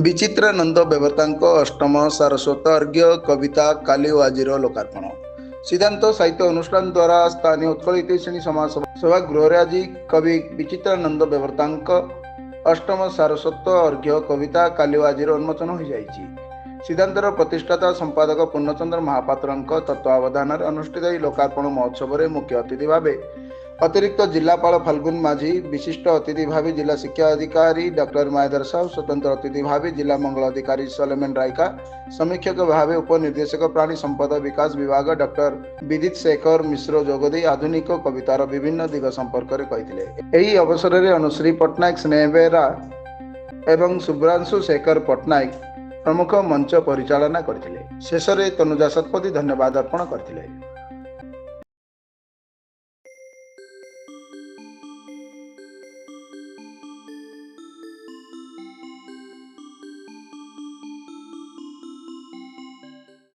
ବିଚିତ୍ରାନନ୍ଦ ବେବର୍ତ୍ତାଙ୍କ ଅଷ୍ଟମ ସାରସ୍ୱତ ଅର୍ଘ୍ୟ କବିତା କାଲି ଓ ଆଜିର ଲୋକାର୍ପଣ। ସିଦ୍ଧାନ୍ତ ସାହିତ୍ୟ ଅନୁଷ୍ଠାନ ଦ୍ୱାରା ସ୍ଥାନୀୟ ଉତ୍କଳ ଶ୍ରେଣୀ ସମାଜ ସଭାଗୃହରେ ଆଜି କବି ବିଚିତ୍ରାନନ୍ଦ ବେବର୍ତ୍ତାଙ୍କ ଅଷ୍ଟମ ସାରସ୍ୱତ ଅର୍ଘ୍ୟ କବିତା କାଲି ଓ ଆଜିର ଉନ୍ମୋଚନ ହୋଇଯାଇଛି। ସିଦ୍ଧାନ୍ତର ପ୍ରତିଷ୍ଠାତା ସମ୍ପାଦକ ପୂର୍ଣ୍ଣଚନ୍ଦ୍ର ମହାପାତ୍ରଙ୍କ ତତ୍ତ୍ୱାବଧାନରେ ଅନୁଷ୍ଠିତ ଏହି ଲୋକାର୍ପଣ ମହୋତ୍ସବରେ ମୁଖ୍ୟ ଅତିଥି ଭାବେ ଅତିରିକ୍ତ ଜିଲ୍ଲାପାଳ ଫାଲ୍ଗୁନ ମାଝୀ, ବିଶିଷ୍ଟ ଅତିଥି ଭାବେ ଜିଲ୍ଲା ଶିକ୍ଷା ଅଧିକାରୀ ଡକ୍ଟର ମାୟାଧର ସାହୁ, ସ୍ୱତନ୍ତ୍ର ଅତିଥି ଭାବେ ଜିଲ୍ଲା ମଙ୍ଗଳ ଅଧିକାରୀ ସଲେମନ ରାଇକା, ସମୀକ୍ଷକ ଭାବେ ଉପନିର୍ଦ୍ଦେଶକ ପ୍ରାଣୀ ସମ୍ପଦ ବିକାଶ ବିଭାଗ ଡକ୍ଟର ବିଦିତ ଶେଖର ମିଶ୍ର ଯୋଗଦେଇ ଆଧୁନିକ କବିତାର ବିଭିନ୍ନ ଦିଗ ସମ୍ପର୍କରେ କହିଥିଲେ। ଏହି ଅବସରରେ ଅନୁଶ୍ରୀ ପଟ୍ଟନାୟକ, ସ୍ନେହ ବେହେରା ଏବଂ ଶୁଭ୍ରାଂଶୁ ଶେଖର ପଟ୍ଟନାୟକ ପ୍ରମୁଖ ମଞ୍ଚ ପରିଚାଳନା କରିଥିଲେ। ଶେଷରେ ତନୁଜା ଶତପଥୀ ଧନ୍ୟବାଦ ଅର୍ପଣ କରିଥିଲେ।